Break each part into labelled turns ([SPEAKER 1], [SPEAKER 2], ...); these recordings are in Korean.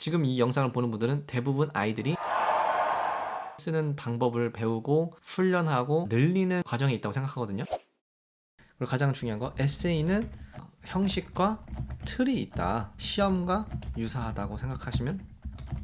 [SPEAKER 1] 지금 이 영상을 보는 분들은 대부분 아이들이 쓰는 방법을 배우고 훈련하고 늘리는 과정에 있다고 생각하거든요. 그리고 가장 중요한 거, 에세이는 형식과 틀이 있다, 시험과 유사하다고 생각하시면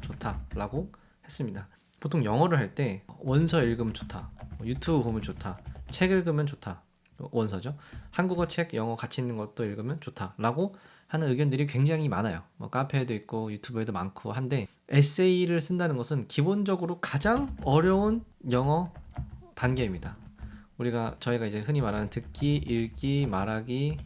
[SPEAKER 1] 좋다라고 했습니다. 보통 영어를 할 때 원서 읽으면 좋다, 유튜브 보면 좋다, 책 읽으면 좋다, 원서죠. 한국어 책, 영어 같이 있는 것도 읽으면 좋다라고 하는 의견들이 굉장히 많아요. 뭐 카페에도 있고 유튜브에도 많고 한데, 에세이를 쓴다는 것은 기본적으로 가장 어려운 영어 단계입니다. 저희가 이제 흔히 말하는 듣기, 읽기, 말하기,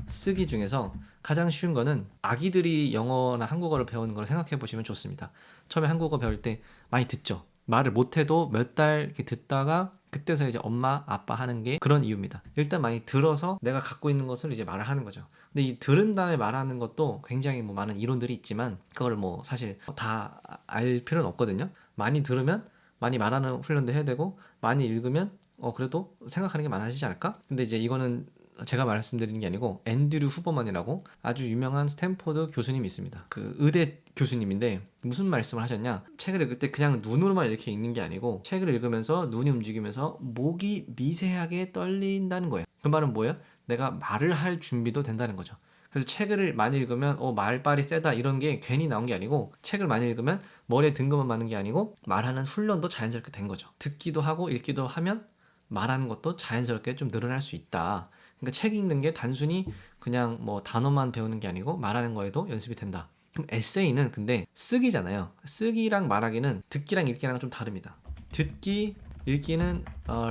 [SPEAKER 1] 쓰기 중에서 가장 쉬운 거는 아기들이 영어나 한국어를 배우는 걸 생각해 보시면 좋습니다. 처음에 한국어 배울 때 많이 듣죠. 말을 못해도 몇 달 이렇게 듣다가 그때서 이제 엄마, 아빠 하는 게 그런 이유입니다. 일단 많이 들어서 내가 갖고 있는 것을 이제 말을 하는 거죠. 근데 이 들은 다음에 말하는 것도 굉장히 뭐 많은 이론들이 있지만 그걸 뭐 사실 다 알 필요는 없거든요. 많이 들으면 많이 말하는 훈련도 해야 되고, 많이 읽으면 그래도 생각하는 게 많아지지 않을까? 근데 이제 이거는 제가 말씀드리는 게 아니고 앤드류 후버만이라고 아주 유명한 스탠포드 교수님이 있습니다. 그 의대 교수님인데 무슨 말씀을 하셨냐, 책을 읽을 때 그냥 눈으로만 이렇게 읽는 게 아니고 책을 읽으면서 눈이 움직이면서 목이 미세하게 떨린다는 거예요. 그 말은 뭐예요? 내가 말을 할 준비도 된다는 거죠. 그래서 책을 많이 읽으면 말빨이 세다 이런 게 괜히 나온 게 아니고, 책을 많이 읽으면 머리에 든 것만 많은 게 아니고 말하는 훈련도 자연스럽게 된 거죠. 듣기도 하고 읽기도 하면 말하는 것도 자연스럽게 좀 늘어날 수 있다. 그러니까 책 읽는 게 단순히 그냥 뭐 단어만 배우는 게 아니고 말하는 거에도 연습이 된다. 그럼 에세이는 근데 쓰기잖아요. 쓰기랑 말하기는 듣기랑 읽기랑 좀 다릅니다. 듣기, 읽기는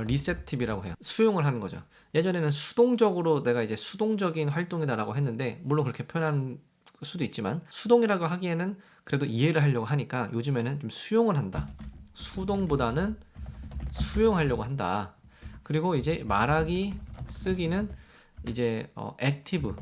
[SPEAKER 1] 리셉티브라고 해요. 수용을 하는 거죠. 예전에는 수동적으로 내가 이제 수동적인 활동이다라고 했는데, 물론 그렇게 표현한 수도 있지만 수동이라고 하기에는 그래도 이해를 하려고 하니까 요즘에는 좀 수용을 한다. 수동보다는 수용하려고 한다. 그리고 이제 말하기, 쓰기는 이제 액티브,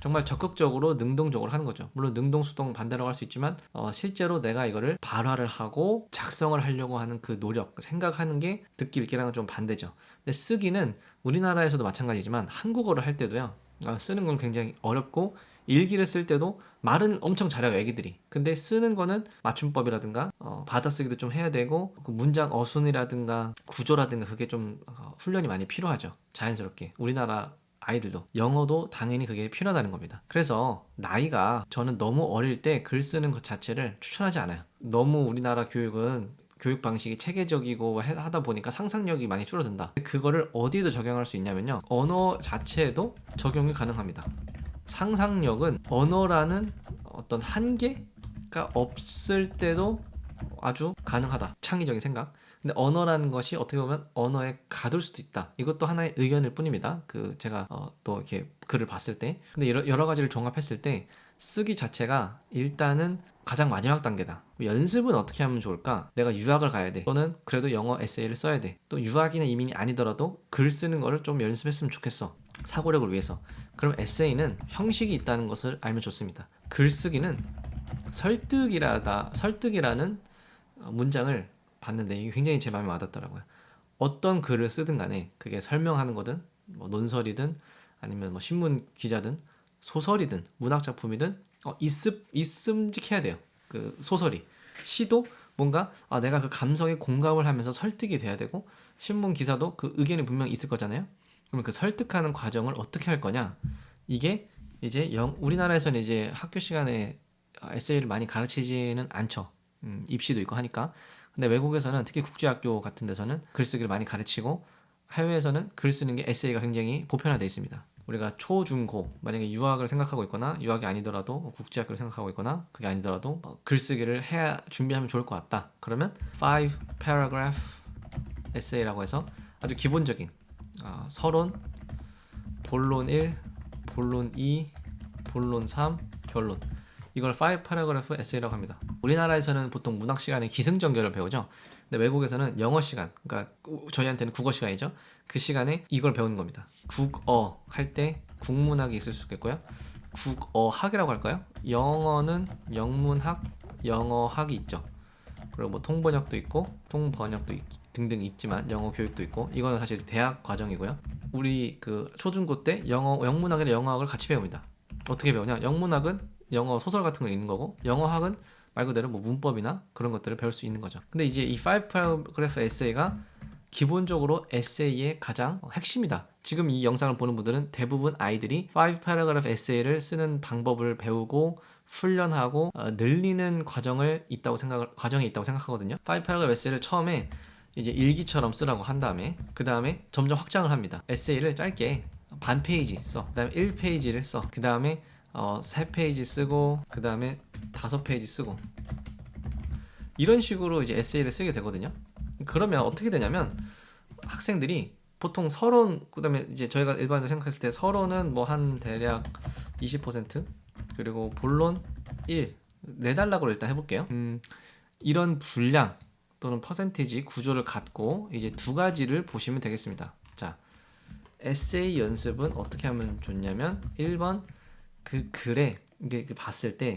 [SPEAKER 1] 정말 적극적으로 능동적으로 하는 거죠. 물론 능동, 수동 반대라고 할 수 있지만 실제로 내가 이거를 발화를 하고 작성을 하려고 하는 그 노력, 생각하는 게 듣기, 읽기랑은 좀 반대죠. 근데 쓰기는 우리나라에서도 마찬가지지만 한국어를 할 때도요, 쓰는 건 굉장히 어렵고, 일기를 쓸 때도 말은 엄청 잘해요, 애기들이. 근데 쓰는 거는 맞춤법이라든가 받아쓰기도 좀 해야 되고, 그 문장 어순이라든가 구조라든가 그게 좀 훈련이 많이 필요하죠. 자연스럽게 우리나라 아이들도. 영어도 당연히 그게 필요하다는 겁니다. 그래서 나이가, 저는 너무 어릴 때 글 쓰는 것 자체를 추천하지 않아요. 너무 우리나라 교육은 교육 방식이 체계적이고 하다 보니까 상상력이 많이 줄어든다. 그거를 어디에도 적용할 수 있냐면요, 언어 자체에도 적용이 가능합니다. 상상력은 언어라는 어떤 한계가 없을 때도 아주 가능하다. 창의적인 생각. 근데 언어라는 것이 어떻게 보면 언어에 가둘 수도 있다. 이것도 하나의 의견일 뿐입니다. 제가 또 이렇게 글을 봤을 때. 근데 여러 가지를 종합했을 때 쓰기 자체가 일단은 가장 마지막 단계다. 연습은 어떻게 하면 좋을까? 내가 유학을 가야 돼. 또는 그래도 영어 에세이를 써야 돼. 또 유학이나 이민이 아니더라도 글 쓰는 거를 좀 연습했으면 좋겠어. 사고력을 위해서. 그럼 에세이는 형식이 있다는 것을 알면 좋습니다. 글쓰기는 설득이라는 문장을 봤는데 이게 굉장히 제 마음에 와닿더라고요. 어떤 글을 쓰든 간에 그게 설명하는 거든 뭐 논설이든 아니면 뭐 신문 기자든 소설이든 문학 작품이든 있음직해야 돼요. 그 소설이, 시도 뭔가 내가 그 감성에 공감을 하면서 설득이 돼야 되고, 신문 기사도 그 의견이 분명히 있을 거잖아요. 그러면 그 설득하는 과정을 어떻게 할 거냐, 이게 이제 우리나라에서는 이제 학교 시간에 에세이를 많이 가르치지는 않죠. 입시도 있고 하니까. 근데 외국에서는, 특히 국제학교 같은 데서는 글쓰기를 많이 가르치고, 해외에서는 글 쓰는 게 에세이가 굉장히 보편화되어 있습니다. 우리가 초, 중, 고, 만약에 유학을 생각하고 있거나 유학이 아니더라도 국제학교를 생각하고 있거나 그게 아니더라도 글쓰기를 해야 준비하면 좋을 것 같다. 그러면 5 paragraph 에세이라고 해서 아주 기본적인 서론, 본론 1, 본론 2, 본론 3, 결론, 이걸 5 paragraph 에세이라고 합니다. 우리나라에서는 보통 문학 시간에 기승전결을 배우죠. 근데 외국에서는 영어 시간, 그러니까 저희한테는 국어 시간이죠. 그 시간에 이걸 배우는 겁니다. 국어 할 때 국문학이 있을 수 있겠고요. 국어학이라고 할까요? 영어는 영문학, 영어학이 있죠. 그리고 뭐 통번역도 있고 통번역도 등등 있지만 영어 교육도 있고, 이거는 사실 대학 과정이고요. 우리 그 초중고 때 영문학이랑 영어학을 같이 배웁니다. 어떻게 배우냐? 영문학은 영어 소설 같은 걸 읽는 거고, 영어학은 말 그대로 뭐 문법이나 그런 것들을 배울 수 있는 거죠. 근데 이제 이 5 paragraph 에세이가 기본적으로 에세이의 가장 핵심이다. 지금 이 영상을 보는 분들은 대부분 아이들이 5 paragraph 에세이를 쓰는 방법을 배우고 훈련하고 늘리는 과정이 있다고 생각하거든요. 5 paragraph 에세이를 처음에 이제 일기처럼 쓰라고 한 다음에 그 다음에 점점 확장을 합니다. 에세이를 짧게 반 페이지 써. 그 다음에 1페이지를 써. 그 다음에 3페이지 쓰고 그 다음에 5페이지 쓰고 이런 식으로 이제 에세이를 쓰게 되거든요. 그러면 어떻게 되냐면 학생들이 보통 서론 그다음에 이제 저희가 일반적으로 생각했을 때 서론은 뭐 한 대략 20% 그리고 본론 1 내달라고 일단 해볼게요. 이런 분량 또는 퍼센티지 구조를 갖고 이제 두 가지를 보시면 되겠습니다. 자, 에세이 연습은 어떻게 하면 좋냐면 1번 그 글에 이게 봤을 때